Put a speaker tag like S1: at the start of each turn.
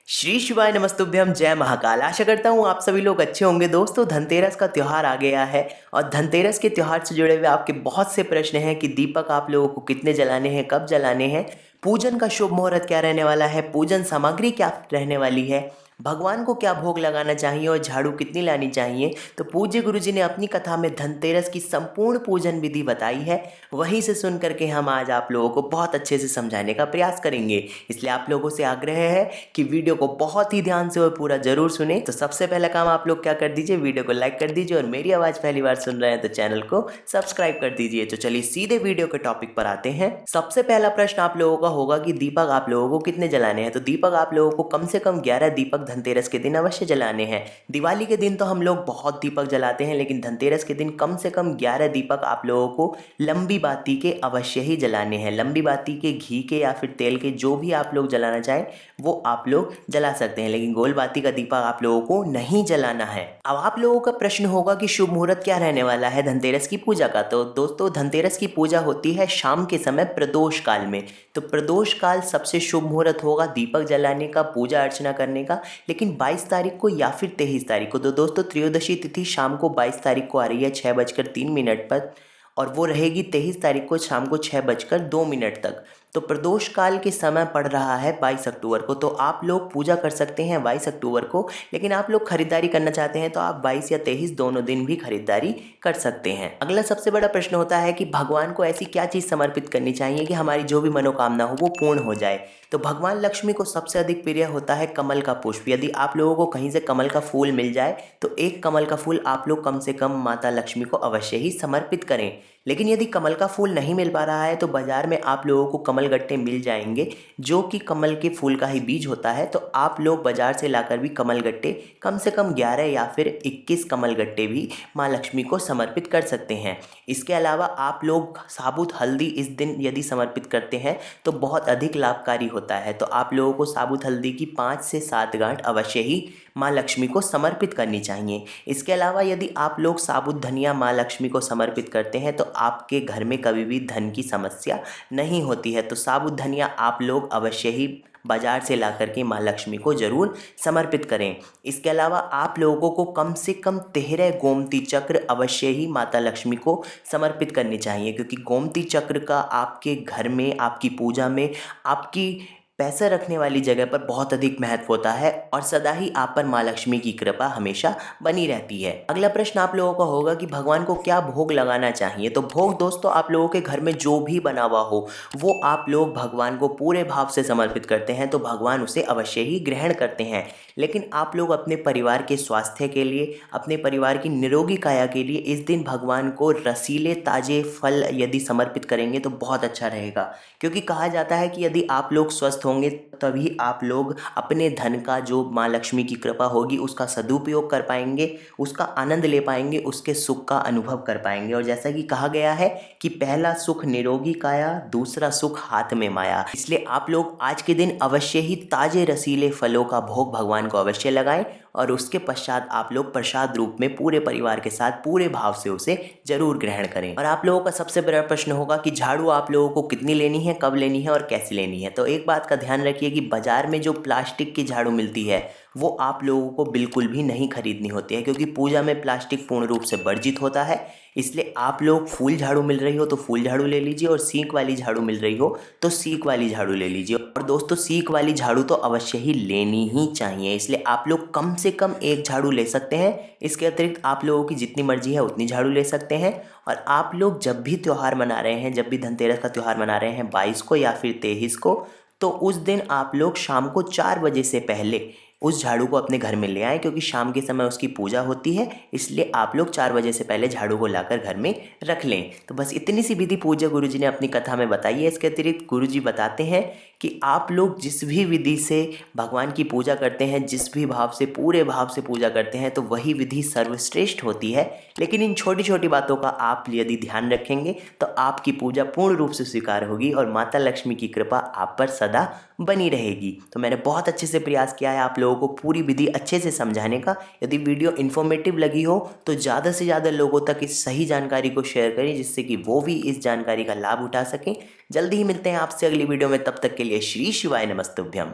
S1: श्री शिवाय नमस्तुभ्यम। जय महाकाल। आशा करता हूँ आप सभी लोग अच्छे होंगे। दोस्तों, धनतेरस का त्यौहार आ गया है और धनतेरस के त्यौहार से जुड़े हुए आपके बहुत से प्रश्न हैं कि दीपक आप लोगों को कितने जलाने हैं, कब जलाने हैं, पूजन का शुभ मुहूर्त क्या रहने वाला है, पूजन सामग्री क्या रहने वाली है, भगवान को क्या भोग लगाना चाहिए और झाड़ू कितनी लानी चाहिए। तो पूज्य गुरु जी ने अपनी कथा में धनतेरस की संपूर्ण पूजन विधि बताई है। वहीं से सुन करके हम आज आप लोगों को बहुत अच्छे से समझाने का प्रयास करेंगे। इसलिए आप लोगों से आग्रह है कि वीडियो को बहुत ही ध्यान से और पूरा जरूर सुने। तो सबसे पहला काम आप लोग क्या कर दीजिए, वीडियो को लाइक कर दीजिए और मेरी आवाज़ पहली बार सुन रहे हैं तो चैनल को सब्सक्राइब कर दीजिए। तो चलिए सीधे वीडियो के टॉपिक पर आते हैं। सबसे पहला प्रश्न आप लोगों का होगा कि दीपक आप लोगों को कितने जलाने हैं। तो दीपक आप लोगों को कम से कम 11 दीपक धनतेरस के दिन अवश्य जलाने हैं। दिवाली के दिन तो हम लोग बहुत दीपक जलाते हैं, लेकिन धनतेरस के दिन कम से कम 11 दीपक आप लोगों को लंबी बाती के अवश्य ही जलाने हैं। लंबी बाती के, घी के या फिर तेल के, जो भी आप लोग जलाना चाहें वो आप लोग जला सकते हैं, लेकिन गोल बाती का दीपक आप लोगों को नहीं जलाना है। अब आप लोगों का प्रश्न होगा कि शुभ मुहूर्त क्या रहने वाला है धनतेरस की पूजा का। तो दोस्तों, धनतेरस की पूजा होती है शाम के समय प्रदोष काल में। तो प्रदोष काल सबसे शुभ मुहूर्त होगा दीपक जलाने का, पूजा अर्चना करने का। लेकिन 22 तारीख को या फिर 23 तारीख को, तो दोस्तों त्रयोदशी तिथि शाम को 22 तारीख को आ रही है 6:03 पर, और वो रहेगी 23 तारीख को शाम को 6:02 तक। तो प्रदोष काल के समय पड़ रहा है 22 अक्टूबर को। तो आप लोग पूजा कर सकते हैं 22 अक्टूबर को, लेकिन आप लोग खरीदारी करना चाहते हैं तो आप 22 या 23 दोनों दिन भी खरीदारी कर सकते हैं। अगला सबसे बड़ा प्रश्न होता है कि भगवान को ऐसी क्या चीज़ समर्पित करनी चाहिए कि हमारी जो भी मनोकामना हो वो पूर्ण हो जाए। तो भगवान लक्ष्मी को सबसे अधिक प्रिय होता है कमल का पुष्प। यदि आप लोगों को कहीं से कमल का फूल मिल जाए तो एक कमल का फूल आप लोग कम से कम माता लक्ष्मी को अवश्य ही समर्पित करें। लेकिन यदि कमल का फूल नहीं मिल पा रहा है तो बाजार में आप लोगों को कमल गट्टे मिल जाएंगे, जो कि कमल के फूल का ही बीज होता है। तो आप लोग बाजार से लाकर भी कमल गट्टे कम से कम 11 या फिर 21 कमल गट्टे भी माँ लक्ष्मी को समर्पित कर सकते हैं। इसके अलावा आप लोग साबुत हल्दी इस दिन यदि समर्पित करते हैं तो बहुत अधिक लाभकारी होता है। तो आप लोगों को साबुत हल्दी की 5 से 7 गांठ अवश्य ही माँ लक्ष्मी को समर्पित करनी चाहिए। इसके अलावा यदि आप लोग साबुत धनिया माँ लक्ष्मी को समर्पित करते हैं तो आपके घर में कभी भी धन की समस्या नहीं होती है। तो साबुत धनिया आप लोग अवश्य ही बाजार से ला करके माँ लक्ष्मी को ज़रूर समर्पित करें। इसके अलावा आप लोगों को कम से कम 13 गोमती चक्र अवश्य ही माता लक्ष्मी को समर्पित करनी चाहिए, क्योंकि गोमती चक्र का आपके घर में, आपकी पूजा में, आपकी पैसा रखने वाली जगह पर बहुत अधिक महत्व होता है और सदा ही आप पर माँ लक्ष्मी की कृपा हमेशा बनी रहती है। अगला प्रश्न आप लोगों का होगा कि भगवान को क्या भोग लगाना चाहिए। तो भोग दोस्तों आप लोगों के घर में जो भी बना हुआ हो वो आप लोग भगवान को पूरे भाव से समर्पित करते हैं, तो भगवान उसे अवश्य ही ग्रहण करते हैं। लेकिन आप लोग अपने परिवार के स्वास्थ्य के लिए, अपने परिवार की निरोगी काया के लिए इस दिन भगवान को रसीले ताजे फल यदि समर्पित करेंगे तो बहुत अच्छा रहेगा। क्योंकि कहा जाता है कि यदि आप लोग स्वस्थ होंगे तभी आप लोग अपने धन का, जो माँ लक्ष्मी की कृपा होगी उसका सदुपयोग कर पाएंगे, उसका आनंद ले पाएंगे, उसके सुख का अनुभव कर पाएंगे। और जैसा कि कहा गया है कि पहला सुख निरोगी काया, दूसरा सुख हाथ में माया। इसलिए आप लोग आज के दिन अवश्य ही ताजे रसीले फलों का भोग भगवान को अवश्य लगाएं और उसके पश्चात आप लोग प्रसाद रूप में पूरे परिवार के साथ पूरे भाव से उसे जरूर ग्रहण करें। और आप लोगों का सबसे बड़ा प्रश्न होगा कि झाड़ू आप लोगों को कितनी लेनी है, कब लेनी है और कैसे लेनी है। तो एक बात का ध्यान रखिए कि बाजार में जो प्लास्टिक की झाड़ू मिलती है वो आप लोगों को बिल्कुल भी नहीं खरीदनी होती है, क्योंकि पूजा में प्लास्टिक पूर्ण रूप से वर्जित होता है। इसलिए आप लोग फूल झाड़ू मिल रही हो तो फूल झाड़ू ले लीजिए और सीक वाली झाड़ू मिल रही हो तो सीक वाली झाड़ू ले लीजिए। और दोस्तों, सीक वाली झाड़ू तो अवश्य ही लेनी ही चाहिए, इसलिए आप लोग कम से कम एक झाड़ू ले सकते हैं। इसके अतिरिक्त आप लोगों की जितनी मर्जी है उतनी झाड़ू ले सकते हैं। और आप लोग जब भी त्यौहार मना रहे हैं, जब भी धनतेरस का त्यौहार मना रहे हैं 22 को या फिर 23 को, तो उस दिन आप लोग शाम को 4 बजे से पहले उस झाड़ू को अपने घर में ले आएँ, क्योंकि शाम के समय उसकी पूजा होती है। इसलिए आप लोग 4 बजे से पहले झाड़ू को लाकर घर में रख लें। तो बस इतनी सी विधि पूज्य गुरु जी ने अपनी कथा में बताई है। इसके अतिरिक्त गुरु जी बताते हैं कि आप लोग जिस भी विधि से भगवान की पूजा करते हैं, जिस भी भाव से, पूरे भाव से पूजा करते हैं, तो वही विधि सर्वश्रेष्ठ होती है। लेकिन इन छोटी छोटी बातों का आप यदि ध्यान रखेंगे तो आपकी पूजा पूर्ण रूप से स्वीकार होगी और माता लक्ष्मी की कृपा आप पर सदा बनी रहेगी। तो मैंने बहुत अच्छे से प्रयास किया है आप लोगों को पूरी विधि अच्छे से समझाने का। यदि वीडियो इन्फॉर्मेटिव लगी हो तो ज़्यादा से ज़्यादा लोगों तक इस सही जानकारी को शेयर करें, जिससे कि वो भी इस जानकारी का लाभ उठा सकें। जल्दी ही मिलते हैं आपसे अगली वीडियो में, तब तक के लिए श्री शिवाय नमस्तुभ्यम।